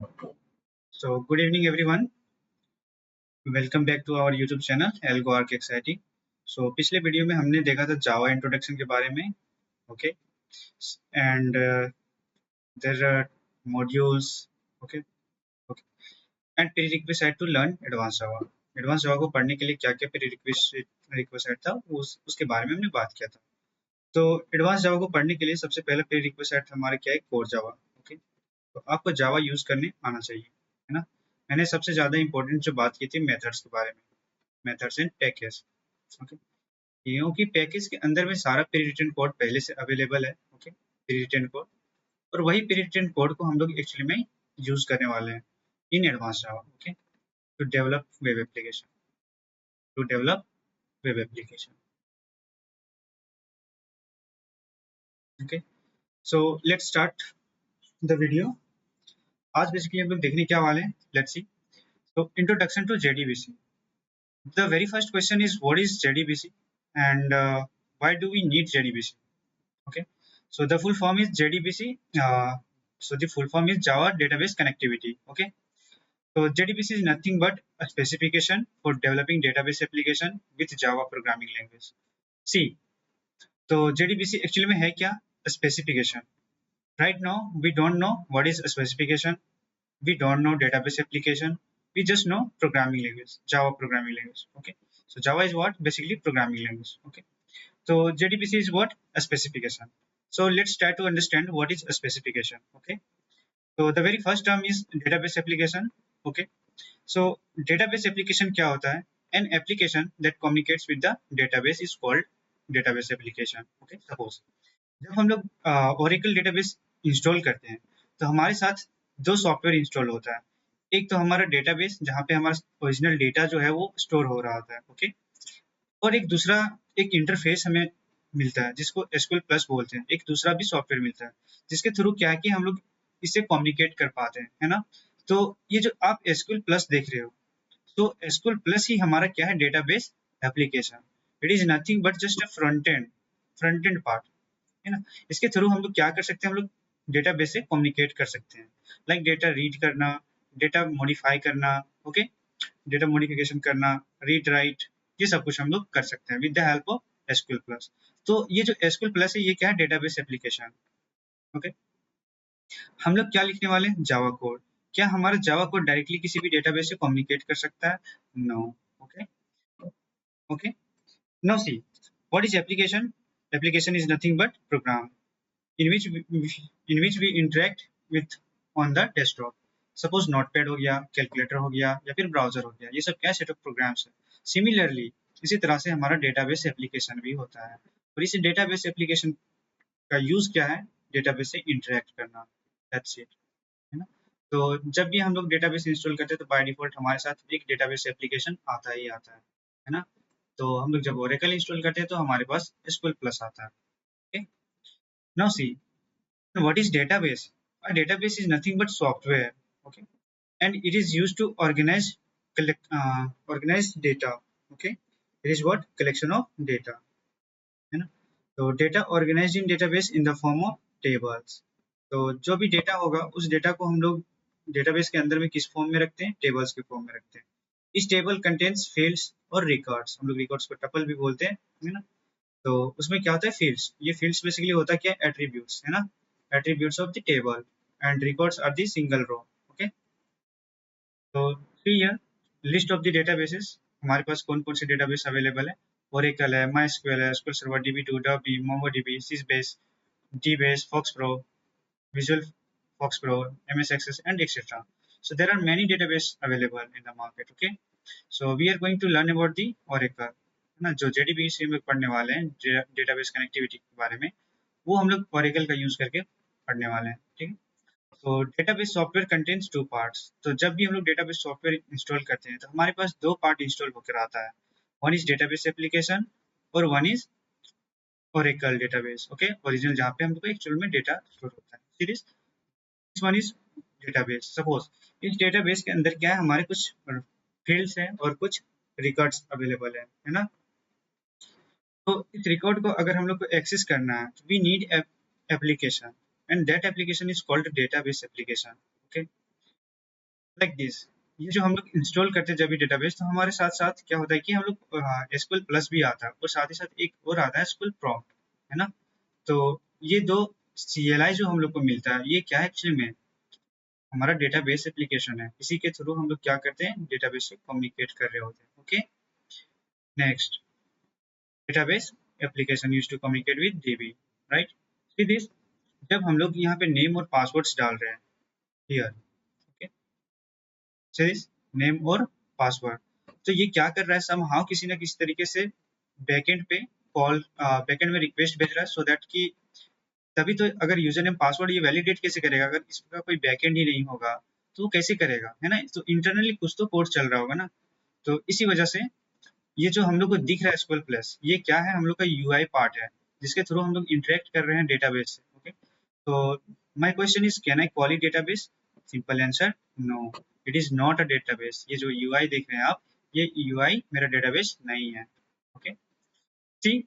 So, good evening, everyone. Welcome back to our YouTube channel Algo Arc Anxiety. So, पिछले video में हमने देखा था जावा इंट्रोडक्शन के बारे में, okay, and there are modules, okay, okay, and prerequisite to learn advanced Java. Advance जावा को पढ़ने के लिए क्या क्या प्रीरिक्विसाइट था उसके बारे में हमने बात किया था। तो एडवांस जावा को पढ़ने के लिए सबसे पहला प्रीरिक्विसाइट हमारा क्या है, कोर जावा। ओके, तो आपको जावा यूज करने आना चाहिए, है ना। मैंने सबसे ज्यादा इंपॉर्टेंट जो बात की थी मेथड्स के बारे में, मेथड्स एंड पैकेज। ओके, क्योंकि पैकेज के अंदर में सारा प्री रिटन कोड पहले से अवेलेबल है। ओके, प्री रिटन कोड, और वही प्री रिटन कोड को हम लोग एक्चुअली में यूज करने वाले हैं in advance Java. Okay, to develop web application, to develop web application. Okay, so let's start the video. आज बेसिकली हम लोग देखने क्या वाले हैं, लेट्स सी। तो introduction to JDBC. The very first question is, what is JDBC and why do we need JDBC? Okay, so the full form is JDBC. So the full form is Java Database Connectivity. Okay, so JDBC is nothing but a specification for developing database application with Java programming language. See, तो JDBC actually में है क्या? A specification. Right now we don't know what is a specification. We don't know database application. We just know programming language, Java programming language. Okay, so Java is what? Basically programming language. Okay, so JDBC is what? A specification. So let's try to understand what is a specification. Okay, so the very first term is database application. Okay, so database application क्या होता है? An application that communicates with the database is called database application. Okay, suppose जब हम लोग Oracle database install करते हैं तो हमारे साथ दो सॉफ्टवेयर इंस्टॉल होता है। एक तो हमारा डेटाबेस जहाँ पे हमारा ओरिजिनल डेटा जो है वो स्टोर हो रहा होता है। ओके, और एक दूसरा एक इंटरफेस हमें मिलता है जिसको एसक्यूएल प्लस बोलते हैं। एक दूसरा भी सॉफ्टवेयर मिलता है जिसके थ्रू क्या है कि हम लोग इससे कम्युनिकेट कर पाते हैं, है ना। तो ये जो आप एसक्यूएल प्लस देख रहे हो, तो एसक्यूएल प्लस ही हमारा क्या है, database application. It is nothing but just a front end part, है ना। इसके थ्रू हम लोग क्या कर सकते हैं, हम लोग डेटाबेस से कम्युनिकेट कर सकते हैं, लाइक डेटा रीड करना, डेटा मॉडिफाई करना। ओके, डेटा मॉडिफिकेशन करना, रीड राइट, ये सब कुछ हम लोग कर सकते हैं with the help of SQL plus. तो ये जो एसक्यूएल प्लस है ये क्या है, डेटाबेस एप्लीकेशन। ओके, हम लोग क्या लिखने वाले हैं, जावा कोड। क्या हमारा जावा कोड डायरेक्टली किसी भी डेटाबेस से कम्युनिकेट कर सकता है? No. Okay, okay, now see, what is application? Application is nothing but program in which we interact with on the desktop. सपोज नोटपैड हो गया, कैलकुलेटर हो गया, या फिर ब्राउजर हो गया, ये सब क्या सेट ऑफ प्रोग्राम्स है। सिमिलरली इसी तरह से हमारा डेटाबेस एप्लीकेशन भी होता है, और इस डेटाबेस एप्लीकेशन का यूज क्या है, डेटाबेस से इंटरेक्ट करना। दैट्स इट, है ना। तो जब भी हम लोग डेटाबेस इंस्टॉल करते हैं तो बाय डिफॉल्ट हमारे साथ एक डेटाबेस एप्लीकेशन आता ही आता है ना। तो हम लोग जब ओरेकल इंस्टॉल करते हैं तो हमारे पास एसक्यूएल प्लस आता है। Okay, now C, what is database? A database is nothing but software, okay, and it is used to organize data. Okay, it is what? Collection of data, है ना। तो data organized in database in the form of tables. तो जो भी data होगा उस data को हम लोग डेटाबेस के अंदर में किस फॉर्म में रखते हैं, टेबल्स के फॉर्म में रखते हैं। इस टेबल कंटेन्स फील्ड्स और रिकॉर्ड्स, हम लोग रिकॉर्ड्स को टपल भी बोलते हैं, है ना। तो उसमें क्या होता है, फील्ड्स। ये फील्ड्स बेसिकली होता है क्या, एट्रीब्यूट्स, है ना, attributes of the table, and records are the single row. Okay, तो here list of the databases, हमारे पास कौन कौन से डेटाबेस अवेलेबल है। ओरेकल है, माइस्क्यूएल है, एसक्यूएल सर्वर, DB2, डबी, MongoDB, Sybase, dBase, FoxPro, Visual Fox Pro, MS Access, and etc. So there are many database available in the market. Okay, so we are going to learn about the Oracle, है ना। जो JDBC में पढ़ने वाले हैं, database connectivity के बारे में, वो हम लोग Oracle का यूज करके पढ़ने वाले हैं। ठीक है, तो database software contains two parts. तो जब भी हम लोग डेटाबेस सॉफ्टवेयर इंस्टॉल करते हैं तो हमारे पास दो पार्ट इंस्टॉल होकर आता है। वन इज डेटाबेस एप्लीकेशन और one is Oracle database. Okay, original जहाँ पे हमको एक्चुअल में डेटा स्टोर होता है। Series one is database. Suppose इस डेटाबेस के अंदर क्या है, हमारे कुछ फील्ड्स हैं और कुछ रिकॉर्ड्स अवेलेबल है ना। तो इस रिकॉर्ड को अगर हम लोग को एक्सेस करना है तो we need application, and that application is called database application. Okay, like this. ये जो हम लोग इंस्टॉल करते हैं जब भी डेटाबेस, तो हमारे साथ साथ क्या होता है कि हम लोग एसक्यूएल प्लस भी आता है और साथ ही साथ एक और आता है एसक्यूएल प्रॉम्प्ट, है ना। तो ये दो CLI जो हम लोग को मिलता है, ये क्या है एक्चुअली में हमारा डेटाबेस एप्लीकेशन है। इसी के थ्रू हम लोग क्या करते हैं, डेटाबेस से कम्युनिकेट कर रहे होते हैं। Okay, next, database application use to communicate with DB, right. See this, जब हम लोग यहाँ पे नेम और पासवर्ड्स डाल रहे हैं here, okay, see this, name और पासवर्ड, तो ये क्या कर रहा है, समहाउ किसी ना किसी तरीके से बैकएंड पे कॉल, बैकएंड में रिक्वेस्ट भेज रहा है, सो दैट कि तभी तो अगर यूजर नेम पासवर्ड ये वैलिडेट कैसे करेगा, अगर इसका कोई बैकएंड ही नहीं होगा तो वो कैसे करेगा, है ना। तो इंटरनली कुछ तो कोड चल रहा होगा ना। तो इसी वजह से ये जो हम लोग को दिख रहा है SQL प्लस, ये क्या है, हम लोग का UI पार्ट है, जिसके थ्रू हम लोग इंटरेक्ट कर रहे हैं डेटाबेस से। ओके, तो my question is, can I call it database? Simple answer, no, it is not a database. ये जो UI देख रहे हैं आप, ये UI मेरा डेटाबेस नहीं है। Okay, see,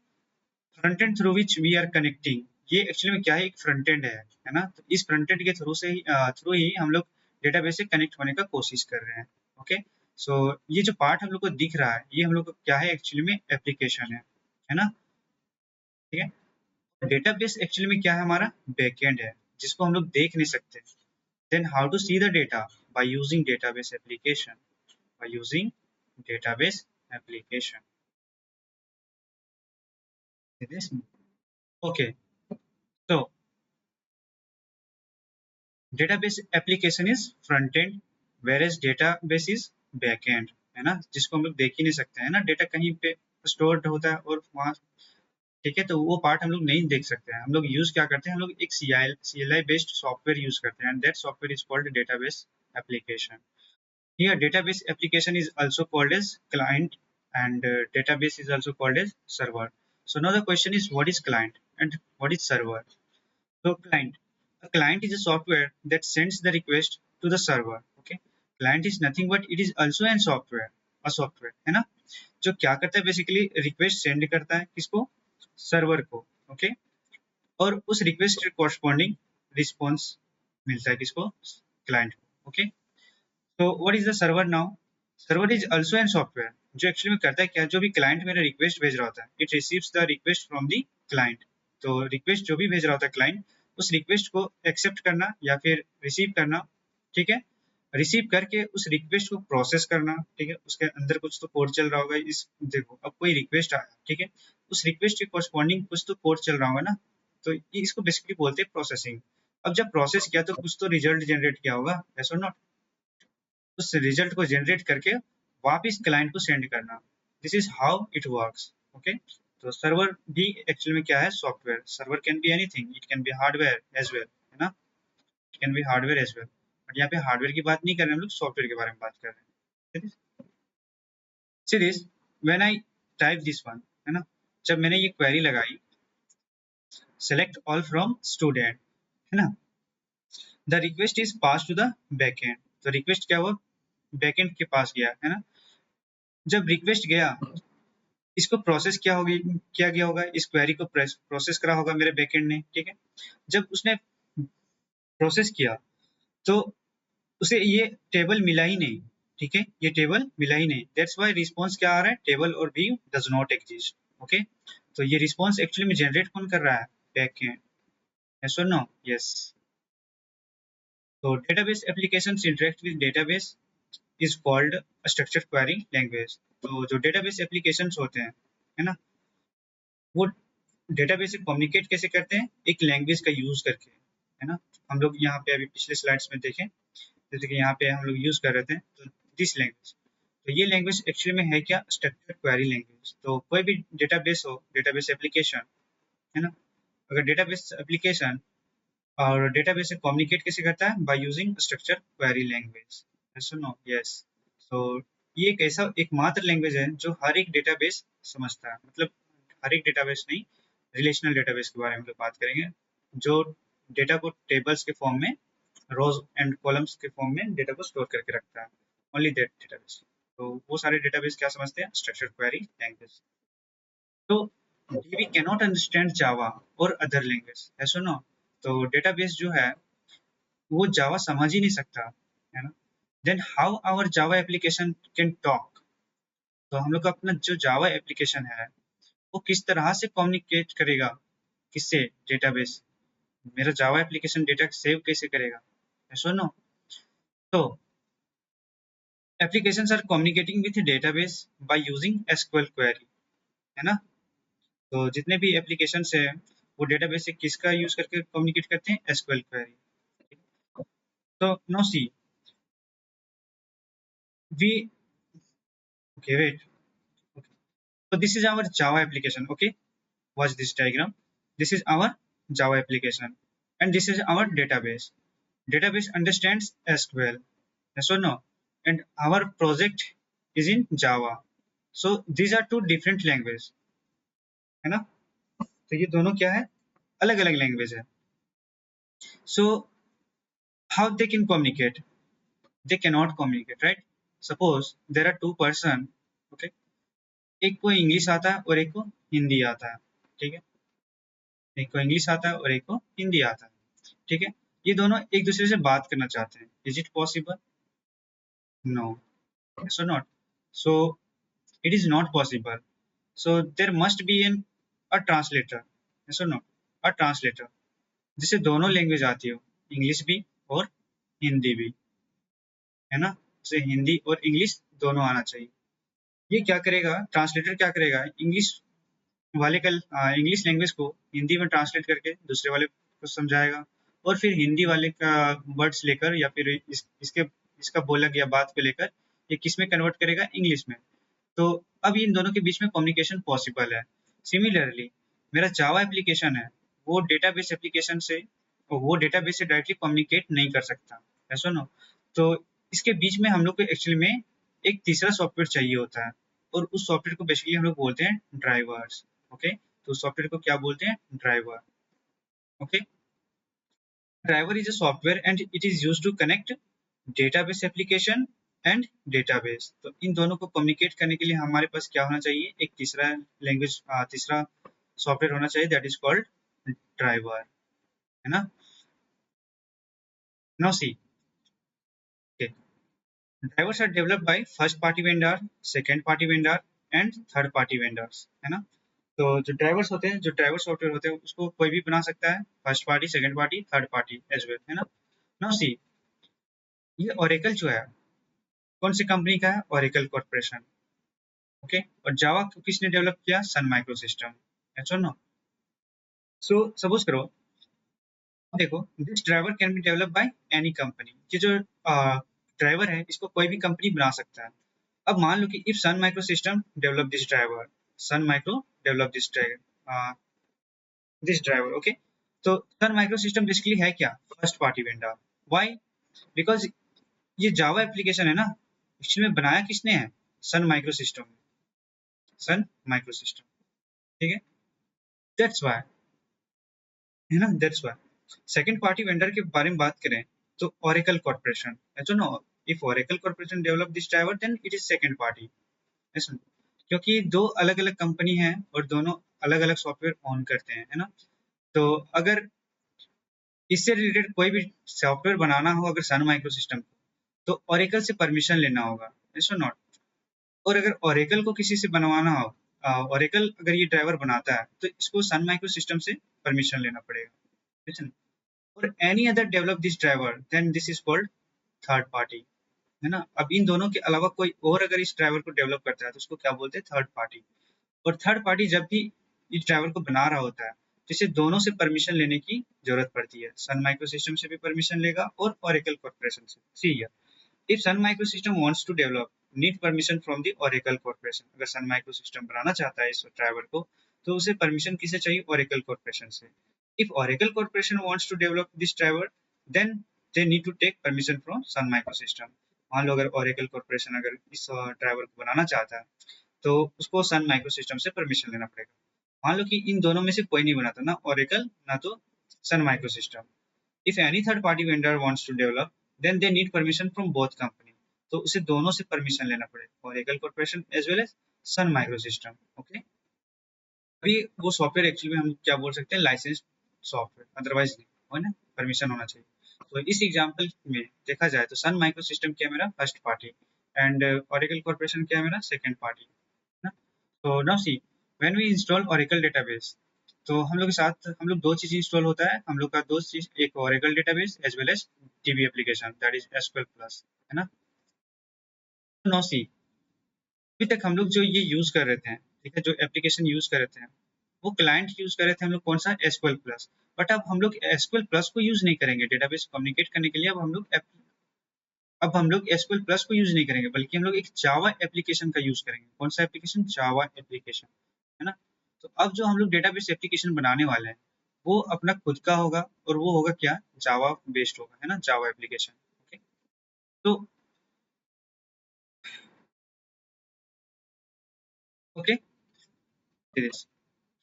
front end through which we are connecting, ये एक्चुअली में क्या है, एक फ्रंट एंड है ना। तो इस फ्रंट एंड के थ्रू ही हम लोग डेटाबेस से कनेक्ट होने का कोशिश कर रहे हैं। ओके, सो ये जो पार्ट हम लोग को दिख रहा है, ये हम लोग को क्या है एक्चुअली में, एप्लीकेशन है ना। ठीक है, डेटाबेस एक्चुअली में क्या है, हमारा बैकएंड है, जिसको हम लोग देख नहीं सकते। Then how to see the data, by using database application, by using database application. Okay, so database application is front end, whereas database is back end, है ना, जिसको हम लोग देख ही नहीं सकते हैं ना, डेटा कहीं पे स्टोर्ड होता है और वहाँ, ठीक है, तो वो पार्ट हम लोग नहीं देख सकते हैं। हम लोग यूज क्या करते हैं, हम लोग एक CLI बेस्ड सॉफ्टवेयर यूज करते हैं, and that software is called database application. Here database application is also called as client, and database is also called as server. So now the question is, what is client and what is server? So client, a client is a software that sends the request to the server. Okay, client is nothing but it is also an software, a software, है ना, जो क्या करता है, basically request send करता है किसको, server को। ओके, और उस रिक्वेस्ट के कॉरस्पॉन्डिंग रिस्पॉन्स मिलता है किसको, क्लाइंट को। ओके, तो what is the server now, server is also an software, जो एक्चुअली में करता है क्या, जो भी क्लाइंट मेरा रिक्वेस्ट भेज रहा होता है, it receives the request from the client. तो रिक्वेस्ट जो भी भेज रहा होता है क्लाइंट, उस रिक्वेस्ट को एक्सेप्ट करना या फिर रिसीव करना, ठीक है, रिसीव करके उस रिक्वेस्ट को प्रोसेस करना, ठीक है, उसके अंदर कुछ तो कोड चल रहा होगा। इस देखो, अब कोई रिक्वेस्ट आया, ठीक है, उस रिक्वेस्ट के कॉरस्पॉन्डिंग कुछ तो कोड चल रहा होगा ना, तो ये इसको बेसिकली बोलते हैं प्रोसेसिंग। अब जब प्रोसेस किया तो कुछ तो रिजल्ट जनरेट किया होगा, ऐसा नॉट, उस रिजल्ट को जनरेट करके वापस क्लाइंट को सेंड करना, this is how it works. Okay, तो सर्वर भी एक्चुअली में क्या है, software. Server can be anything, it can be hardware as well, है ना, it can be hardware as well, but यहाँ पे हार्डवेयर की बात नहीं कर रहे हैं हम लोग, सॉफ्टवेयर के बारे में बात कर रहे हैं। See this, when I type this one, है ना, जब मैंने ये क्वेरी लगाई, सेलेक्ट ऑल फ्रॉम स्टूडेंट, है ना, the request is pass to the backend, तो रिक्वेस्ट क्या हुआ, बैकएंड के पास गया, है ना। जब रिक्वेस्ट गया, इसको प्रोसेस किया गया होगा, इस क्वेरी को प्रोसेस करा होगा मेरे बैकएंड ने, ठीक है। जब उसने प्रोसेस किया, तो उसे ये टेबल मिला ही नहीं, ठीक है, ये टेबल मिला ही नहीं, दैट्स व्हाई रिस्पांस क्या आ रहा है, टेबल और view does not exist. Okay, तो ये रिस्पांस एक्चुअली में जनरेट कौन कर रहा है, बैकएंड, यस और नो, यस। तो database applications interact with database is called structured query language. तो जो डेटाबेस एप्लीकेशंस होते हैं, है ना, वो डेटाबेस से कम्युनिकेट कैसे करते हैं, एक लैंग्वेज का यूज करके, है ना। हम लोग यहाँ पे अभी पिछले स्लाइड्स में देखें, जैसे कि यहाँ पे हम लोग यूज कर रहे थे, तो दिस लैंग्वेज, तो ये लैंग्वेज एक्चुअली में है क्या, स्ट्रक्चर्ड क्वेरी लैंग्वेज। तो कोई भी डेटाबेस हो, डेटाबेस एप्लीकेशन, है ना, अगर डेटाबेस एप्लीकेशन और डेटाबेस से कम्युनिकेट कैसे करता है, by using structured query language, no, yes. So ये एक ऐसा एकमात्र लैंग्वेज है जो हर एक डेटाबेस समझता है, मतलब हर एक डेटाबेस नहीं, रिलेशनल डेटाबेस के बारे में तो बात करेंगे, जो डेटा को टेबल्स के फॉर्म में, रोज एंड कॉलम्स के फॉर्म में डेटा को स्टोर करके रखता है, ओनली दैट डेटाबेस। तो वो सारे डेटाबेस क्या समझते हैं, स्ट्रक्चर्ड क्वेरी लैंग्वेज। तो DB कैनॉट अंडरस्टैंड जावा और अदर लैंग्वेज, ऐसा नो। तो डेटाबेस जो है वो जावा समझ ही नहीं सकता, है ना। Then how our Java application can talk. तो हम लोग का अपना जो जावा एप्लीकेशन है वो किस तरह से कम्युनिकेट करेगा, किससे, डेटाबेस। मेरा जावा एप्लीकेशन डेटा सेव कैसे करेगा, सुनो। तो applications are communicating with database by using SQL query, है ना। तो जितने भी एप्लीकेशंस है वो डेटाबेस से किसका यूज करके कम्युनिकेट करते हैं, एसक्यूएल क्वेरी। तो no see we okay wait, so this is our Java application. Okay, watch this diagram. This is our Java application and this is our database. Database understands SQL, yes or no, and our project is in Java. So these are two different languages, है ना। तो ये दोनों क्या है, अलग अलग language है। So how they can communicate, they cannot communicate, right? Suppose there are two person, okay, एक को इंग्लिश आता है और एक को हिंदी आता है, ठीक है। एक को इंग्लिश आता है और एक को हिंदी आता है, ठीक है। ये दोनों एक दूसरे से बात करना चाहते हैं, is it possible, no, so not, so it is not possible. So there must be an a translator, so no, a translator जिसे दोनों लैंग्वेज आती हो, इंग्लिश भी और हिंदी भी, है ना। उसे हिंदी और इंग्लिश दोनों आना चाहिए। ये क्या करेगा, ट्रांसलेटर क्या करेगा, इंग्लिश वाले का इंग्लिश लैंग्वेज को हिंदी में ट्रांसलेट करके दूसरे वाले को समझाएगा, और फिर हिंदी वाले का वर्ड्स लेकर या फिर इसका बोला गया बात को लेकर ये किस में कन्वर्ट करेगा, इंग्लिश में। तो अब इन दोनों के बीच में कम्युनिकेशन पॉसिबल है। सिमिलरली मेरा जावा एप्लीकेशन है, वो डेटाबेस एप्लीकेशन से, वो डेटाबेस से डायरेक्टली कम्युनिकेट नहीं कर सकता, ऐसा नो। तो इसके बीच में हम लोग को एक्चुअली में एक तीसरा सॉफ्टवेयर चाहिए होता है, और उस सॉफ्टवेयर को बेसिकली हम लोग बोलते हैं ड्राइवर्स। ओके, तो सॉफ्टवेयर को क्या बोलते हैं, driver. Okay, driver is a software and it is used to connect database application and database. तो इन दोनों को कम्युनिकेट करने के लिए हमारे पास क्या होना चाहिए, एक तीसरा लैंग्वेज, तीसरा सॉफ्टवेयर होना चाहिए, दैट इज कॉल्ड ड्राइवर, है ना। Now see, drivers are developed by first party vendor, second party vendor and third party vendors, है ना। तो जो ड्राइवर्स होते हैं, जो ड्राइवर सॉफ्टवेयर होते हैं, उसको कोई भी बना सकता है, first party, second party, third party as well, है ना। नाउ सी, ये ओरेकल जो है कौन सी कंपनी का है, ओरेकल कॉर्पोरेशन। ओके, और जावा को किसने डेवलप किया, सन माइक्रो सिस्टम, ऐसा नो। सो सपोज करो, देखो, this driver can be develop by any company. ये जो ड्राइवर है इसको कोई भी कंपनी बना सकता है। अब मान लो कि if Sun micro System develop this driver, Sun Micro develop this driver, okay. तो सन माइक्रो सिस्टम बेसिकली है क्या, first party vendor. Why, because ये जावा एप्लीकेशन है ना, इसमें बनाया किसने है, Sun micro System, Sun micro System, ठीक है। दैट्स व्हाई, है ना, that's why. Second party vendor के बारे में बात करें तो ओरेकल कॉर्पोरेशन, ऐसा no, if Oracle Corporation develop this driver then it is second party, ऐसा। क्योंकि दो अलग अलग कंपनी हैं और दोनों अलग अलग सॉफ्टवेयर ऑन करते हैं, है ना। तो अगर इससे रिलेटेड कोई भी सॉफ्टवेयर बनाना हो अगर सन माइक्रो सिस्टम को, तो ओरेकल से परमिशन लेना होगा, ऐसा नॉट। और अगर ओरेकल को किसी से बनवाना हो, ओरेकल अगर ये ड्राइवर बनाता है तो इसको सन माइक्रो सिस्टम से परमिशन लेना पड़ेगा, ठीक है। और any other develop this driver then this is called third party, है ना। अब इन दोनों के अलावा कोई और अगर इस ड्राइवर को डेवलप करता है तो उसको क्या बोलते हैं, थर्ड पार्टी। और थर्ड पार्टी जब भी इस ड्राइवर को बना रहा होता है तो इसे दोनों से परमिशन लेने की जरूरत पड़ती है, सन माइक्रो सिस्टम से भी परमिशन लेगा और ओरेकल कॉर्पोरेशन से। See here, if Sun micro System wants to develop need permission from the Oracle Corporation. अगर सन माइक्रो सिस्टम बनाना चाहता है इस ड्राइवर को तो उसे परमिशन किसे चाहिए, ओरेकल कॉर्पोरेशन से। If Oracle Corporation wants to develop this driver then they need to take permission from Sun micro System. मान लो अगर ओरेकल कॉर्पोरेशन अगर इस ड्राइवर को बनाना चाहता है तो उसको सन माइक्रो सिस्टम से परमिशन लेना पड़ेगा। मान लो कि इन दोनों में से कोई नहीं बनाता, ना ओरेकल ना तो Sun micro system. If any third party vendor wants to develop then they need permission from both company. तो उसे दोनों से परमिशन लेना पड़ेगा, Oracle corporation as well as Sun micro system, okay. अभी वो सॉफ्टवेयर एक्चुअली में हम क्या बोल सकते हैं, लाइसेंस सॉफ्टवेयर, अदरवाइज नहीं, है ना, परमिशन होना चाहिए। तो इस एग्जांपल में देखा जाए तो सन माइक्रो सिस्टम क्या है मेरा first party and Oracle Corporation क्या है मेरा सेकंड पार्टी ना। तो now see when we install Oracle database, तो हम लोग के साथ हम लोग दो चीज इंस्टॉल होता है, हम लोग का दो चीज, एक Oracle database as well as DB application that is SQL plus, है ना। नाउ सी अभी तक हम लोग जो ये यूज कर रहे थे, ठीक है, जो एप्लीकेशन यूज कर रहे थे वो क्लाइंट यूज कर रहे थे हम लोग कौन सा एसक्यूएल प्लस। बट अब हम लोग एसक्यूएल प्लस को यूज नहीं करेंगे डेटाबेस कम्युनिकेट करने के लिए। अब हम लोग एसक्यूएल प्लस को यूज नहीं करेंगे, बल्कि हम लोग एक जावा एप्लीकेशन का यूज करेंगे। कौन सा एप्लीकेशन? जावा एप्लीकेशन, है ना। तो अब जो हम लोग डेटाबेस एप्लीकेशन बनाने वाले हैं वो अपना खुद का होगा, और वो होगा क्या? जावा बेस्ड होगा, है ना, जावा एप्लीकेशन। ओके, तो ओके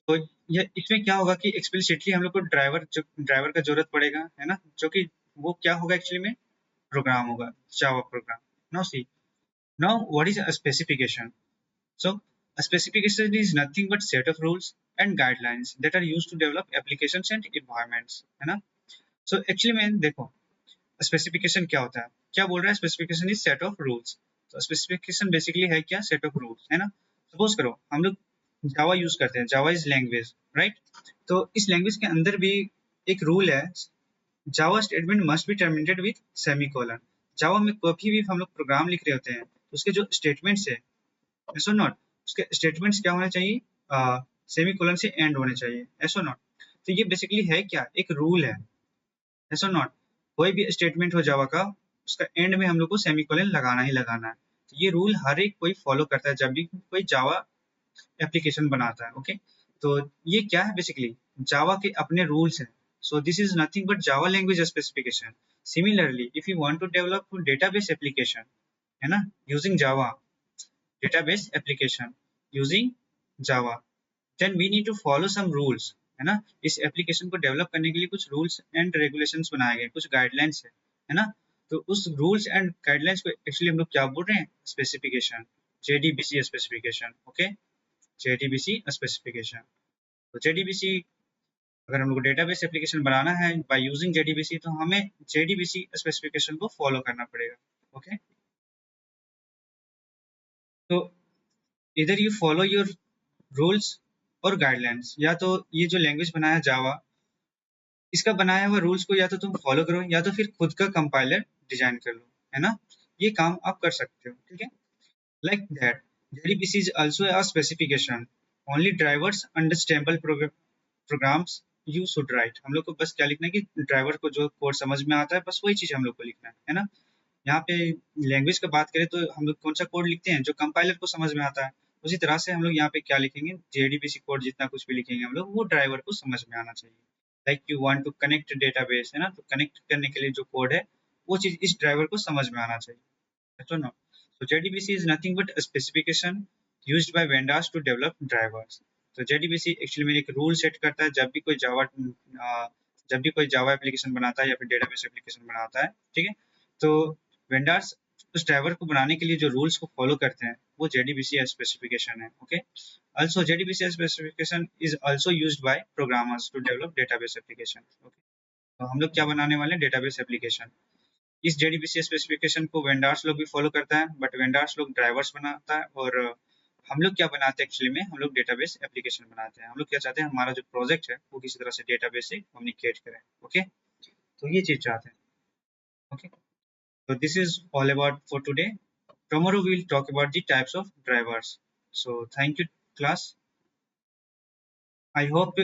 तो ये इसमें क्या होगा कि एक्सप्लिसिटली हम लोग को ड्राइवर का जरूरत पड़ेगा, है ना, जो कि वो क्या होगा एक्चुअली में? प्रोग्राम होगा, Java program. Now see, now what is a specification? So, a specification is nothing but set of rules and guidelines that are used to develop applications and environments, है ना। So actually में देखो specification क्या होता है, क्या बोल रहा है? Specification is set of rules. तो स्पेसिफिकेशन बेसिकली है क्या? सेट ऑफ रूल्स, है ना। सपोज करो हम लोग जावा यूज करते हैं, जावा इज लैंग्वेज, राइट। तो इस लैंग्वेज के अंदर भी एक रूल है, Java statement must be terminated with semicolon. Java में कभी भी हम लोग प्रोग्राम लिख रहे होते हैं तो उसके जो स्टेटमेंट्स है, ऐसा नॉट, उसके स्टेटमेंट्स क्या होने चाहिए? सेमी कोलन से एंड होने चाहिए, ऐसा नॉट। तो ये बेसिकली है क्या? एक रूल है, ऐसा नॉट। कोई भी स्टेटमेंट हो जावा का, उसका एंड में हम लोग को सेमी कोलन लगाना ही लगाना है। तो ये रूल हर एक कोई फॉलो करता है जब भी कोई जावा एप्लीकेशन बनाता है। ओके, तो ये क्या है? बेसिकली जावा के अपने रूल्स हैं। So this is nothing but Java language specification. Similarly if you want to develop database application, है ना, using Java, database application using Java, then we need to follow some rules, है ना। इस application को develop करने के लिए कुछ रूल्स एंड रेगुलेशंस बनाए गए, कुछ गाइडलाइंस है ना। तो उस रूल्स एंड गाइडलाइंस को एक्चुअली हम लोग क्या बोल रहे हैं? Specification, JDBC specification. Okay, JDBC specification. तो जेडीबीसी, अगर हम लोग डेटाबेस एप्लीकेशन बनाना है बाय यूजिंग जेडीबीसी, तो हमें जेडीबीसी स्पेसिफिकेशन को फॉलो करना पड़ेगा। ओके, तो इधर यू फॉलो योर रूल्स और गाइडलाइंस, या तो ये जो लैंग्वेज बनाया जावा, इसका बनाया हुआ रूल्स को या तो तुम फॉलो करो, या तो फिर खुद का कंपाइलर डिजाइन कर लो, है ना। ये काम आप कर सकते हो, ठीक है। Like that JDBC is also a specification, only drivers understandable programs you should write. हम लोग को बस क्या लिखना है कि ड्राइवर को जो कोड समझ में आता है, बस वही चीज हम लोग को लिखना है ना। यहाँ पे लैंग्वेज का बात करें तो हम लोग कौन सा कोड लिखते हैं? जो कंपाइलर को समझ में आता है। उसी तरह से हम लोग यहाँ पे क्या लिखेंगे? जेडीबीसी कोड जितना कुछ भी लिखेंगे हम लोग, वो ड्राइवर को समझ में आना चाहिए। Like you want to connect database, है ना, तो कनेक्ट करने के लिए जो कोड है वो चीज इस ड्राइवर को समझ में आना चाहिए, तो no. So JDBC is nothing but a specification used by vendors to develop drivers. तो JDBC एक्चुअली में एक रूल सेट करता है जब भी कोई जावा एप्लीकेशन बनाता है या फिर डेटाबेस एप्लीकेशन बनाता है, ठीक है। तो वेंडर्स उस ड्राइवर को बनाने के लिए जो रूल्स को फॉलो करते हैं वो JDBC स्पेसिफिकेशन है। Okay, also JDBC specification is also used by programmers to develop database application. Okay, तो हम लोग क्या बनाने वाले हैं? Database application. इस जेडीबीसी स्पेसिफिकेशन को वेंडर्स लोग भी फॉलो करता है, बट वेंडर्स लोग ड्राइवर्स बनाता है, और हम लोग क्या बनाते हैं? एक्चुअली में हम लोग डेटाबेस एप्लीकेशन बनाते हैं। हम लोग क्या चाहते हैं? हमारा जो प्रोजेक्ट है वो किसी तरह से डेटाबेस से कम्युनिकेट करे। ओके, तो ये चीज चाहते हैं। Okay, so this is all about for today. Tomorrow we'll talk about the types of drivers. So thank you class. I hope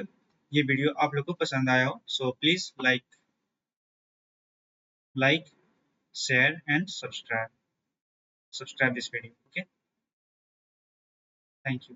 ये वीडियो आप लोग को पसंद आया हो. So please like, share and subscribe this video. Okay, thank you.